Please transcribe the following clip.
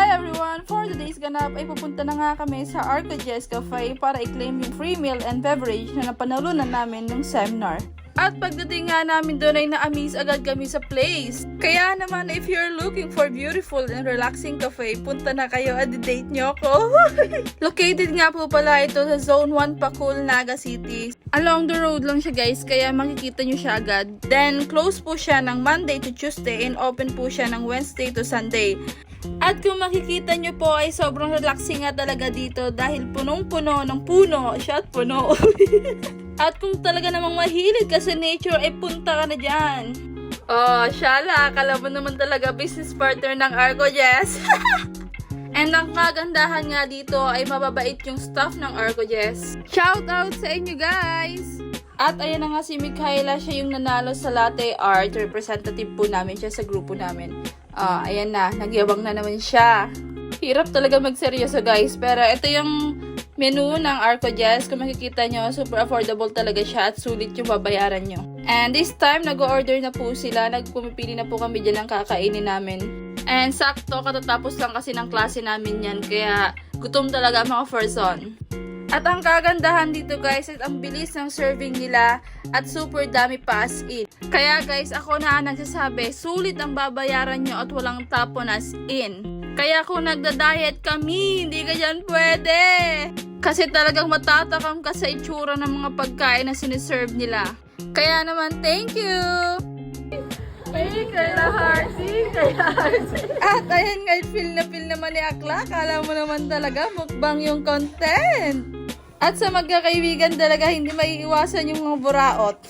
Hi everyone! For today's ganap ay pupunta na nga kami sa Arco Jazz Cafe para i-claim yung free meal and beverage na napanalunan namin ng seminar. At pagdating nga namin doon ay na-amaze agad kami sa place. Kaya naman if you're looking for beautiful and relaxing cafe, punta na kayo at date nyo ako. Located nga po pala ito sa Zone 1 Pacul, Naga City. Along the road lang siya guys, kaya makikita nyo siya agad. Then close po siya ng Monday to Tuesday and open po siya ng Wednesday to Sunday. At kung makikita nyo po ay sobrang relaxing nga talaga dito dahil punong-puno ng puno siya at puno. At kung talaga namang mahilig ka sa nature ay punta ka na dyan. Oh, Shala, akala mo naman talaga business partner ng Arco Jazz. And ang kagandahan nga dito ay mababait yung staff ng Arco Jazz. Shout out sa inyo guys! At ayan na nga si Mikhaila, siya yung nanalo sa latte art. Representative po namin siya sa grupo namin. Ayan na, nagyabang na naman siya. Hirap talaga magseryoso guys, pero ito yung menu ng Arco Jazz. Kung makikita nyo, super affordable talaga siya at sulit yung babayaran nyo. And this time, nag-order na po sila. Nagpumipili na po kami dyan ng kakainin namin. And sakto, katatapos lang kasi ng klase namin yan. Kaya gutom talaga mga person. At ang kagandahan dito guys, at ang bilis ng serving nila at super dami pa as in. Kaya guys, ako na nagsasabi, sulit ang babayaran nyo at walang tapon as in. Kaya kung nagda-diet kami, hindi ka dyan pwede. Kasi talagang matatakam ka sa itsura ng mga pagkain na siniserve nila. Kaya naman, thank you! Ay, kaya Harsy, At ayan nga, feel naman ni Akla. Kala mo naman talaga, mukbang yung content. At sa magkakaibigan talaga, hindi maiiwasan yung mga buraot.